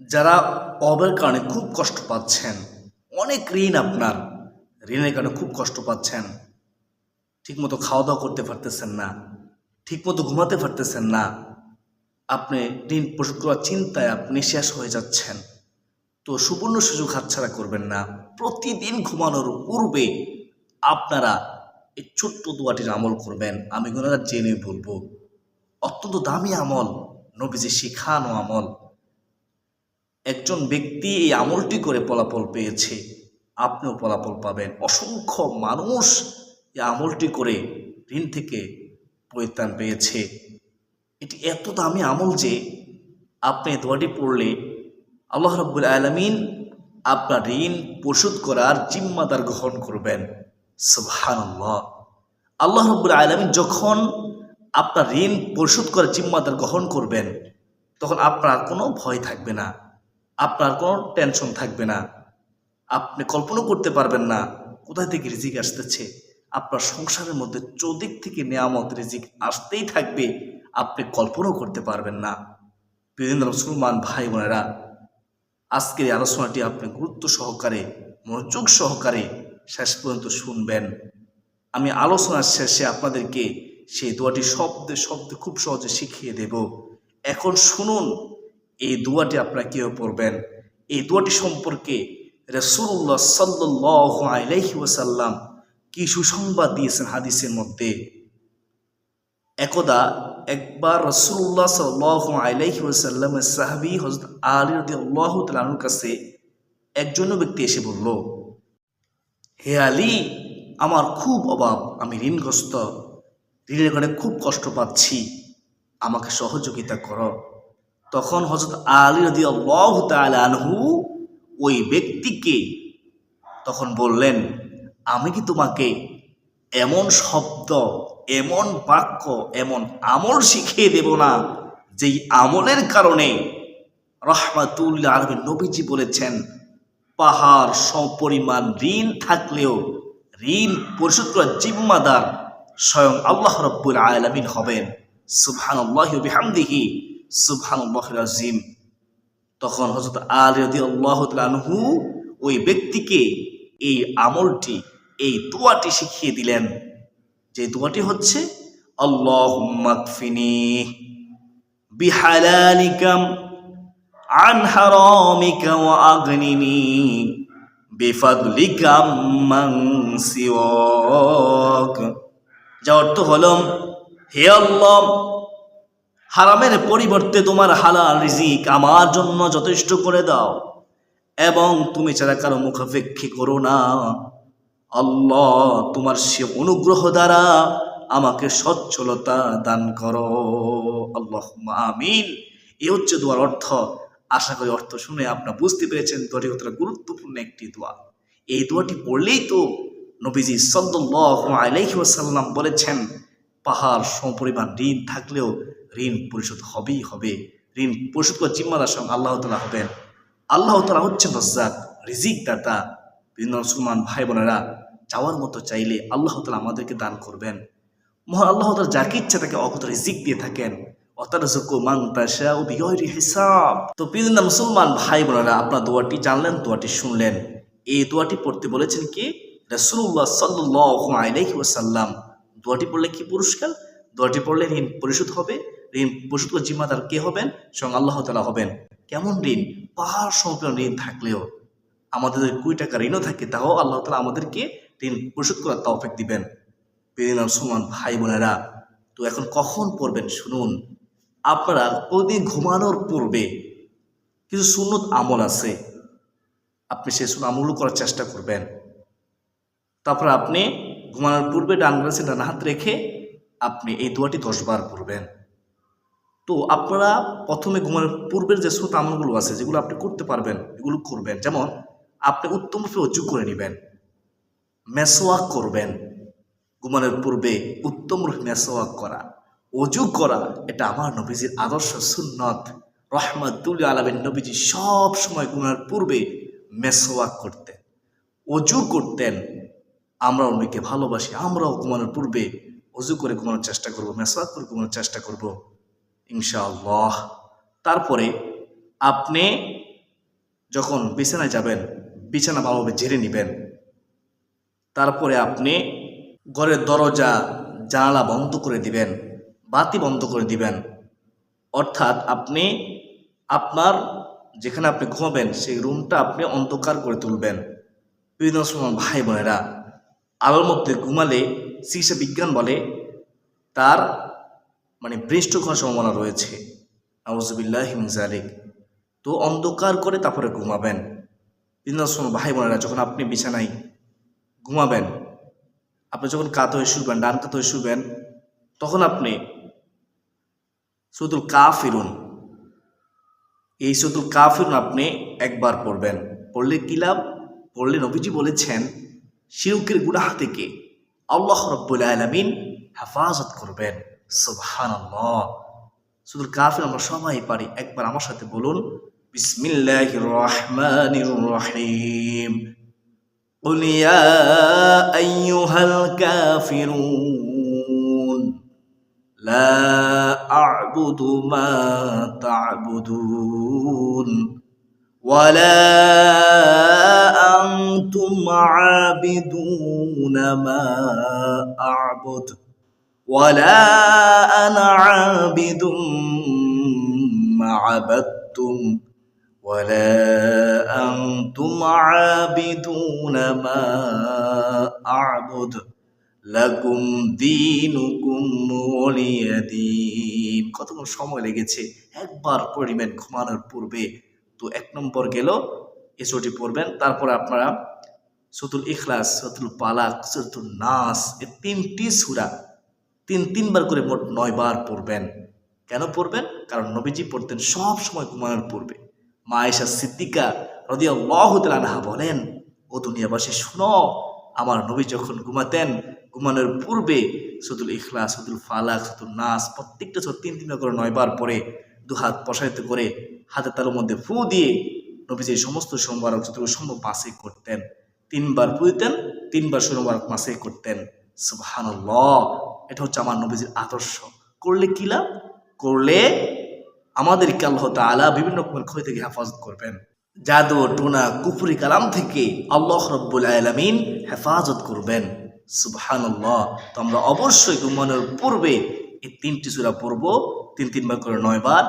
যারা অভাবের কারণে খুব কষ্ট পাচ্ছেন, অনেক ঋণ, আপনার ঋণের কারণে খুব কষ্ট পাচ্ছেন, ঠিকমতো খাওয়া দাওয়া করতে পারতেছেন না, ঠিকমতো ঘুমাতে পারতেছেন না, আপনি ঋণ পরিশোধ করার চিন্তায় আপনি শেষ হয়ে যাচ্ছেন। তো সুবর্ণ সুযোগ হাতছাড়া করবেন না। প্রতিদিন ঘুমানোর পূর্বে আপনারা এই ছোট্ট দোয়াটির আমল করবেন। আমি গুনাহগার জেনে বলবো, অত্যন্ত দামি আমল, নবীজি শিখানো আমল। একজন ব্যক্তি এই আমলটি করে ফলাফল পেয়েছে, আপনিও ফলাফল পাবেন। অসংখ্য মানুষ এই আমলটি করে ঋণ থেকে পরিত্রাণ পেয়েছে। এটি এত দামি আমল যে আপনি দোয়াটি পড়লে আল্লাহ রাব্বুল আলামিন আপনার ঋণ পরিশোধ করার জিম্মাদার গ্রহণ করবেন। সুবহানাল্লাহ। আল্লাহ রাব্বুল আলামিন যখন আপনার ঋণ পরিশোধ করার জিম্মাদার গ্রহণ করবেন, তখন আপনার কোনো ভয় থাকবে না, আপনার কোনো টেনশন থাকবে না। আপনি কল্পনা করতে পারবেন না কোথায় থেকে রিজিক আসতেছে। আপনার সংসারের মধ্যে চৌদিক থেকে নেয়ামত রিজিক আসতেই থাকবে, আপনি কল্পনাও করতে পারবেন না। বিভিন্ন মুসলমান ভাই বোনেরা, আজকের এই আলোচনাটি আপনি গুরুত্ব সহকারে, মনোযোগ সহকারে শেষ পর্যন্ত শুনবেন। আমি আলোচনার শেষে আপনাদেরকে সেই দোয়াটি শব্দে শব্দে খুব সহজে শিখিয়ে দেব। এখন শুনুন এই দোয়াটি আপনারা কীভাবে পড়বেন। এই দোয়াটি সম্পর্কে রাসূলুল্লাহ সাল্লাল্লাহু আলাইহি ওয়াসাল্লাম কি সুসংবাদ দিয়েছেন হাদিসের মধ্যে। একবার রাসূলুল্লাহ সাল্লাল্লাহু আলাইহি ওয়াসাল্লামের সাহাবী হযরত আলী রাদিয়াল্লাহু তাআলা আনহুর কাছে একজন ব্যক্তি এসে বলল, হে আলী, আমার খুব অভাব, আমি ঋণগ্রস্ত, ঋণের কারণে খুব কষ্ট পাচ্ছি, আমাকে সহযোগিতা করো। তখন হযরত আলী রাদিয়াল্লাহু তাআলা আনহু ওই ব্যক্তিকে তখন বললেন, আমি কি তোমাকে এমন শব্দ, এমন বাক্য, এমন আমল শিখিয়ে দেব না যেই আমলের কারণে রাহমাতুল আলামিন নবীজি বলেছেন, পাহাড় সমপরিমাণ ঋণ থাকলেও ঋণ পরিশোধ করার জিম্মাদার স্বয়ং আল্লাহ রাব্বুল আলামিন হবেন। সুবহানাল্লাহি ওয়া বিহামদিহি, সুবহানাল্লাহিল আযীম। তখন হযরত আলী রাদিয়াল্লাহু তাআলা আনহু ওই ব্যক্তিকে এই আমলটি, এই দোয়াটি শিখিয়ে দিলেন। যে দোয়াটি হচ্ছে, আল্লাহুম্মা কফিনি বিহালালিকা আন হারামিকা ওয়া আগনিনি বিফাদলিকা মান সিওয়াক। যার অর্থ হলো, হে আল্লাহ, হারামের পরিবর্তে তোমার হালাল রিজিক আমার জন্য যথেষ্ট করে দাও এবং তুমি ছাড়া কারো মুখাপেক্ষী করো না। আল্লাহ, তোমার সে অনুগ্রহ দ্বারা আমাকে সচ্ছলতা দান করো। আল্লাহুম্মা আমিন। এই হচ্ছে দোয়ার অর্থ। আশা করি অর্থ শুনে আপনারা বুঝতে পেরেছেন দোয়াটি কতটা গুরুত্বপূর্ণ একটি দোয়া। এই দোয়াটি পড়লেই তো নবীজি সাল্লাল্লাহু আলাইহি ওয়াসাল্লাম বলেছেন, পাহাড় সমপরিমাণ ঋণ থাকলেও ঋণ পরিশোধ হবেই হবে। ঋণ পরিশোধ করার জিম্মাদার সঙ্গে আল্লাহ তাআলা হবেন। আল্লাহ তাআলা হচ্ছেন রাজ্জাক, রিজিক দাতা। বিভিন্ন মুসলমান ভাই বোনেরা, চাওয়ার মতো চাইলে আল্লাহ তাআলা আমাদেরকে দান করবেন। মহান আল্লাহ তাআলা যাকে ইচ্ছা তাকে অকথ রিজিক দিয়ে থাকেন। অতারযুকু মান তাশাউ বিগাইরি হিসাব। তো বিভিন্ন মুসলমান ভাই বোনেরা, আপনার দোয়াটি জানলেন, দোয়াটি শুনলেন। এই দোয়াটি পড়তে বলেছেন কি? রাসূলুল্লাহ সাল্লাল্লাহু আলাইহি ওয়াসাল্লাম। দোয়াটি পড়লে কি পুরস্কার? দোয়াটি পড়লে ঋণ পরিশোধ হবে। ঋণ পরিশোধ করার জিম্মাদার কে হবেন? স্বয়ং আল্লাহ তাআলা হবেন। কেমন ঋণ? পাহাড় সমপরিমাণ ঋণ থাকলেও, আমাদের কোটি টাকা ঋণও থাকে, তাও আল্লাহ তাআলা আমাদেরকে ঋণ পরিশোধ করার তৌফিক দিবেন। প্রিয় মুসলমান ভাই বোনেরা, তো এখন কখন পড়বেন শুনুন। আপনারা প্রতিদিন ঘুমানোর পূর্বে কিছু সুন্নত আমল আছে, আপনি সেই সুন্নত আমলগুলো করার চেষ্টা করবেন। তারপর আপনি ঘুমানোর পূর্বে ডান পাশে ডান হাত রেখে আপনি এই দোয়াটি 10 বার পড়বেন। তো আপনারা প্রথমে ঘুমানোর পূর্বের যে সুন্নত আমলগুলো আছে, যেগুলো আপনি করতে পারবেন, এগুলো করবেন। যেমন আপনি উত্তমরূপে ওযু করে নেবেন, মেসওয়াক করবেন। ঘুমানোর পূর্বে উত্তমরূপে মেসওয়াক করা, ওযু করা, এটা আমার নবীজির আদর্শ সুন্নত। রাহমাতুল আলামিন নবীজি সব সময় ঘুমানোর পূর্বে মেসওয়াক করতেন, ওযু করতেন। আমরা অনেকে ভালোবাসি, আমরাও ঘুমানোর পূর্বে ওযু করে ঘুমানোর চেষ্টা করব, মেসওয়াক করে ঘুমানোর চেষ্টা করব ইনশাআল্লাহ। তারপরে আপনি যখন বিছানায় যাবেন বিছানা ভালোভাবে ঝেড়ে নেবেন। তারপরে আপনি ঘরের দরজা জানালা বন্ধ করে দিবেন, বাতি বন্ধ করে দিবেন। অর্থাৎ আপনি আপনার যেখানে আপনি ঘুমাবেন সেই রুমটা আপনি অন্ধকার করে তুলবেন। বিভিন্ন সময় ভাই বোনেরা, আলোর মধ্যে ঘুমালে চিকিৎসা বিজ্ঞান বলে তার ব্রেন স্ট্রোক হওয়ার সম্ভাবনা রয়েছে। নাউজুবিল্লাহি মিন যালিক। তো অন্ধকার করে তারপরে ঘুমাবেন। বিভিন্ন সময় ভাই বোনেরা, যখন আপনি বিছানায় ঘুমাবেন, আপনি যখন কাত হয়ে শুবেন, ডান কাত হয়ে শুবেন, তখন আপনি সূরাতুল কাফিরুন, এই সূরাতুল কাফিরুন আপনি একবার পড়বেন। পড়লে কি লাভ? পড়লে নবীজি বলেছেন শিরকের গুনাহ থেকে আল্লাহ রাব্বুল আলামিন হেফাজত করবেন। সুবহানাল্লাহ। সূরাতুল কাফিরুন আমরা সবাই পারি, একবার আমার সাথে বলুন, বিসমিল্লাহির রহমানির রহিম। قل يا أيها الكافرون لا أعبد ما تعبدون ولا أنتم عابدون ما أعبد ولا أنا عابد ما عبدتم ولا أنتم عابدون ما أعبد লাকুম দীনুকুম ওয়ালিয়া দীন। কতক্ষণ সময় লেগেছে একবার পড়বেন ঘুমানোর পূর্বে। তো 1 নম্বর গেল, এই সূরাটি পড়বেন। তারপরে আপনারা সূরাতুল ইখলাস, সূরাতুল ফালাক, সূরাতুন নাস, এই 3টি সূরা তিনবার করে মোট 9 বার পড়বেন। কেন পড়বেন? কারণ নবীজি পড়তেন সব সময় ঘুমানোর পূর্বে। মা আয়েশা সিদ্দিকা রাদিয়াল্লাহু তাআলা আনহা বলেন, ও দুনিয়াবাসী শোনো, আমার নবী যখন ঘুমাতেন ঘুমানোর পূর্বে সূরাতুল ইখলাস, সূরাতুল ফালাক, সূরাতুন নাস প্রত্যেকটা সূরা 3 করে 9 বার পরে দুহাত প্রসারিত করে হাতের তালুর মধ্যে ফু দিয়ে নবীজি সমস্ত সোমবার যতটুকু সম্ভব মাসে করতেন। 3 বার ফু দিতেন, 3 বার সোমবার মাসে করতেন। সুবহানাল্লাহ। এটা হচ্ছে আমার নবীজির আদর্শ। করলে কি লাভ? করলে আমাদেরকে আল্লাহ তাআলা বিভিন্ন রকমের ক্ষতি থেকে হেফাজত করবেন। জাদু টোনা কুফরি কালাম থেকে আল্লাহ রাব্বুল আলামিন হেফাজত করবেন। সুবহানাল্লাহ। তো আমরা অবশ্যই ঘুমানোর পূর্বে এই 3টি সূরা পড়ব, 3বার করে 9 বার।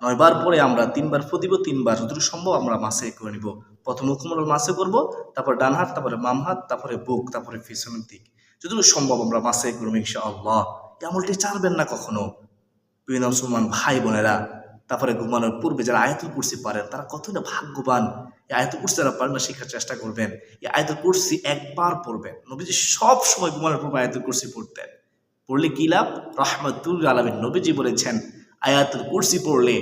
9 বার পরে আমরা 3 বার ফু দিব, 3 বার যতটুকু সম্ভব আমরা মাসে করে নিব। প্রথম মুখমণ্ডল মাসে করব, তারপর ডান হাত, তারপরে বাম হাত, তারপরে বুক, তারপরে পিছনের দিক, যতটুকু সম্ভব আমরা মাসে করব ইনশাআল্লাহ। এই আমলটি ছাড়বেন না কখনো। প্রিয় মুসলমান ভাই বোনেরা, তারপরে ঘুমানোর পূর্বে যারা আয়াতুল কুরসি পারেন তারা কতটা ভাগ্যবান। এই আয়াতুল কুরসি যারা পারেন না শেখার চেষ্টা করবেন। এই আয়াতুল কুরসি একবার পড়বেন। নবীজি সব সময় ঘুমানোর পূর্বে আয়াতুল কুরসি পড়তেন। পড়লে কি লাভ? রাহমাতুল আলামিন নবীজি বলেছেন আয়াতুল কুরসি পড়লে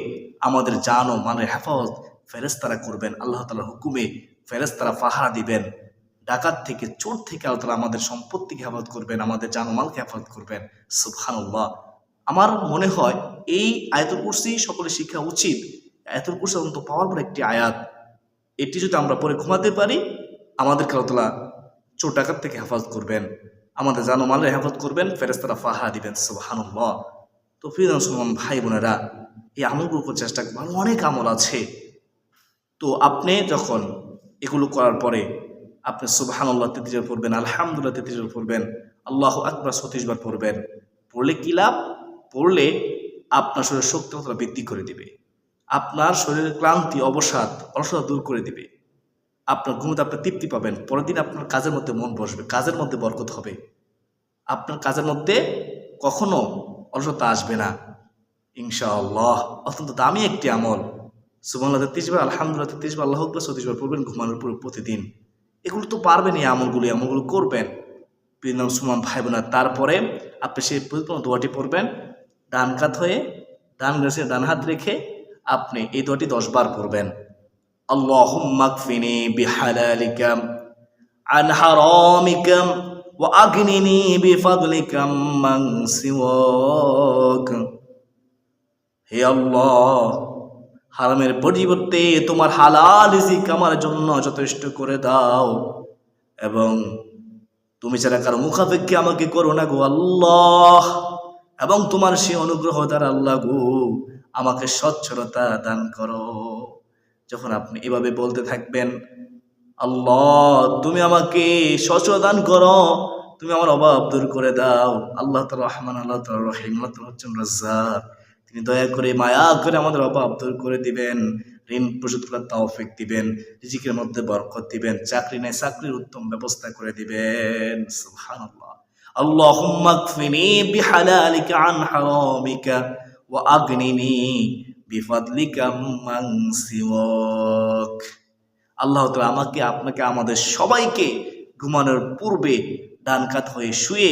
আমাদের জান ও মালের হেফাজত ফেরেশতারা করবেন। আল্লাহ তাআলার হুকুমে ফেরেশতারা পাহারা দিবেন। ডাকাত থেকে, চোর থেকে আল্লাহ তাআলা আমাদের সম্পত্তিকে হেফাজত করবেন, আমাদের জান ও মালকে হেফাজত করবেন। সুবহানাল্লাহ। আমার মনে হয় এই আয়াতুল কুরসি সকলে শিক্ষা উচিত। আয়াতুল কুরসি অত্যন্ত পাওয়ারফুল একটি আয়াত। এটি যদি আমরা পরে ঘুমাতে পারি, আমাদেরকে আল্লাহ তাআলা চোর ডাকাত থেকে হেফাজত করবেন, আমাদের জান ও মালের হেফাজত করবেন, ফেরেশতারা পাহারা দিবেন। সুবহানাল্লাহ। তো প্রিয় মুসলমান ভাই বোনেরা, এই আমলগুলো করার চেষ্টা করবেন। অনেক আমল আছে। তো আপনি যখন এগুলো করার পরে আপনি সুবহানাল্লাহ 33 বার পড়বেন, আলহামদুলিল্লাহ 33 বার পড়বেন, আল্লাহু আকবার 36 বার পড়বেন। পড়লে কি লাভ? পড়লে আপনার শরীরের শক্তি বৃদ্ধি করে দিবে, আপনার শরীরের ক্লান্তি, অবসাদ, অলসতা দূর করে দিবে। আপনার ঘুমোতে আপনি তৃপ্তি পাবেন। পরের দিন আপনার কাজের মধ্যে মন বসবে, কাজের মধ্যে বরকত হবে, আপনার কাজের মধ্যে কখনো অলসতা আসবে না ইনশাআল্লাহ। অত্যন্ত দামি একটি আমল। সুবহানাল্লাহ 33 বার, আলহামদুলিল্লাহ 33 বার, আল্লাহু আকবার 36 বার পড়বেন ঘুমানোর পর প্রতিদিন। এগুলো তো পারবেন, এই আমলগুলো করবেন প্রিয় মুসলমান ভাই বোনা। তারপরে আপনি সেই পরিপূর্ণ দোয়াটি পড়বেন ডান কাত হয়ে, ডান হাত রেখে আপনি এই দোয়াটি 10 বার পড়বেন। আল্লাহুম্মা কফিনি বিহালালিকা আন হারামিকা ওয়া আগনিনি বিফাদলিকা মান সিওয়াক। হে আল্লাহ, হারামের পরিবর্তে তোমার হালাল রিজিক আমার জন্য যথেষ্ট করে দাও, এবং তুমি যারা কারো মুখাপেক্ষী আমাকে করো না গো আল্লাহ, এবং তোমার সেই অনুগ্রহ দ্বারা আল্লাহ গো আমাকে সচ্ছলতা দান করো। যখন আপনি এভাবে বলতে থাকবেন, আল্লাহ তুমি আমাকে সচ্ছল দান করো, তুমি আমার অভাব দূর করে দাও। আল্লাহ তাআলা রহমান, আল্লাহ তাআলা রহিম, আল্লাহ তাআলা হচ্ছেন রাজ্জাক। তিনি দয়া করে মায়া করে আমাদের অভাব দূর করে দিবেন, ঋণ পরিশোধ করার তৌফিক দিবেন, রিজিকের মধ্যে বরকত দিবেন, চাকরি নেই চাকরির উত্তম ব্যবস্থা করে দিবেন। সুবহানাল্লাহ। আল্লাহুম্মা কফিনি বিহালালিকা আন হারামিকা ওয়া আগনিনি বিফাদলিকা মান সিওয়াক। আল্লাহ তাআলা আমাকে, আপনাকে, আমাদের সবাইকে ঘুমানোর পূর্বে ডান কাত হয়ে শুয়ে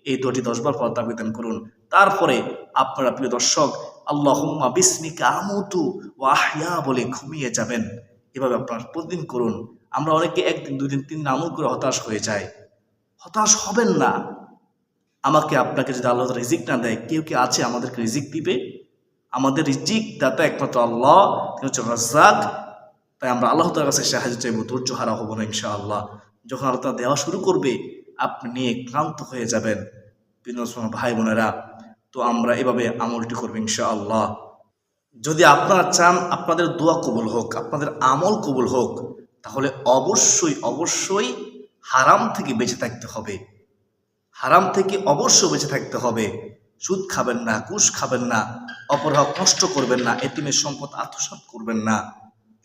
এই দোয়াটি 10 বার পড়ার তাওফীক দান করুন। তারপরে আপনারা প্রিয় দর্শক আল্লাহুম্মা বিসমিকা আমুতু ওয়া আহইয়া বলে ঘুমিয়ে যাবেন। এভাবে আপনারা প্রতিদিন করুন। আমরা অনেকে 1 দিন 2 দিন 3 দিন আমল করে হতাশ হয়ে যাই। হতাশ হবেন না। আমাকে আপনাকে যদি আল্লাহ তাআলা রিজিক না দেয়, কেউ কি আছে আমাদেরকে রিজিক দিবে? আমাদের রিজিক দাতা একমাত্র আল্লাহ, তিনি হচ্ছেন রাজ্জাক। তাই আমরা আল্লাহ তাআলার কাছে সাহায্য চাইব, ধৈর্য হারা হব না ইনশাআল্লাহ। যখন আল্লাহ তাআলা দেওয়া শুরু করবে, আপনি নিয়ে ক্লান্ত হয়ে যাবেন। প্রিয় ভাই বোনেরা, তো আমরা এভাবে আমলটি করব ইনশাআল্লাহ। যদি আপনারা চান আপনাদের দোয়া কবুল হোক, আপনাদের আমল কবুল হোক, তাহলে অবশ্যই অবশ্যই হারাম থেকে বেঁচে থাকতে হবে। হারাম থেকে অবশ্যই বেঁচে থাকতে হবে। সুদ খাবেন না, ঘুষ খাবেন না, অপর হক নষ্ট করবেন না, এতিমের সম্পদ আত্মসাৎ করবেন না।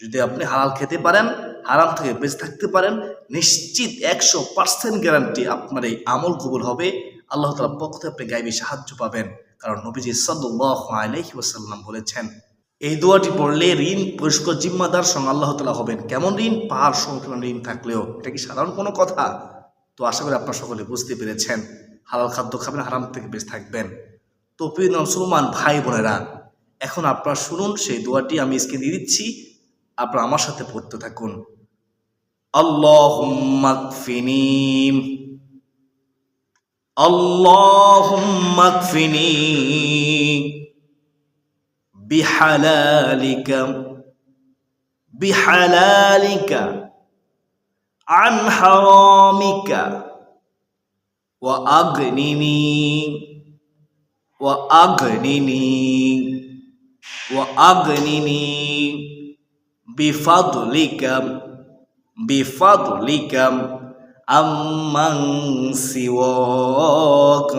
যদি আপনি হালাল খেতে পারেন, হারাম থেকে বেঁচে থাকতে পারেন, নিশ্চিত 100% গ্যারান্টি আপনার এই আমল কবুল হবে। আল্লাহ তাআলার পক্ষ থেকে আপনি গায়বী সাহায্য পাবেন। কারণ নবীজি সাল্লাল্লাহু আলাইহি ওয়াসাল্লাম বলেছেন, এই দোয়াটি পড়লে ঋণ পরিশোধ জিম্মাদার সঙ্গে আল্লাহ তাআলা হবেন। কেমন ঋণ? পাহাড় সমপরিমাণ ঋণ থাকলেও। এটা কি সাধারণ কোনো কথা? তো আশা করি আপনারা সকলে বুঝতে পেরেছেন। হালাল খাদ্য খাবেন, হারাম থেকে বেঁচে থাকবেন। তো প্রিয় মুসলমান ভাই বোনেরা, এখন আপনারা শুনুন সেই দোয়াটি আমি স্ক্রিনে দিয়ে দিচ্ছি, আপনারা আমার সাথে পড়তে থাকুন। আল্লাহুম্মা কফিনি, আল্লাহুম্মা কফিনি বিহালালিকা, বিহালালিকা আন হারামিকা ওয়া আগনিনি, ওয়া আগনিনি, ওয়া আগনিনি বিফাদলিকা, বিফাদলিকা আম্মান সিওয়াক,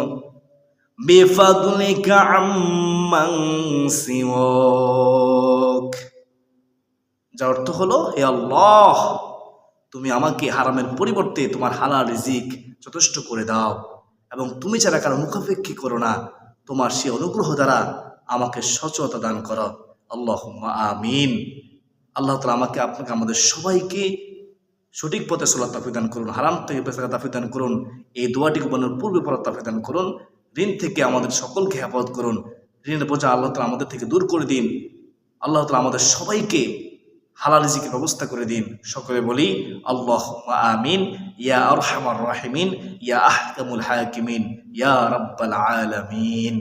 বিফাদলিকা আম্মান সিওয়াক। যার অর্থ হলো, হে আল্লাহ তুমি আমাকে হারামের পরিবর্তে তোমার হালাল রিজিক যথেষ্ট করে দাও, এবং তুমি ছাড়া কারো মুখাপেক্ষী করো না। তোমার সেই অনুগ্রহ দ্বারা আমাকে সচেতনতা দান করো। আল্লাহুম্মা আমিন। আল্লাহ তাআলা আমাকে, আপনাকে, আমাদের সবাইকে সঠিক পথে চলার তৌফিক দান করুন, হারাম থেকে বেঁচে থাকার তৌফিক দান করুন। এই দোয়াটি বানানোর পূর্বে পড়ার তৌফিক দান করুন। ঋণ থেকে আমাদের সকলকে হেফাজত করুন। ঋণের বোঝা আল্লাহ তাআলা আমাদের থেকে দূর করে দিন। আল্লাহ তাআলা আমাদের সবাইকে হালাল রিজিকের ব্যবস্থা করে দিন। সকলে বলি আল্লাহুম্মা আমিন। ইয়া আরহামার রাহিমিন, ইয়া আহকামুল হাকিমিন, ইয়া রাব্বাল আলামিন।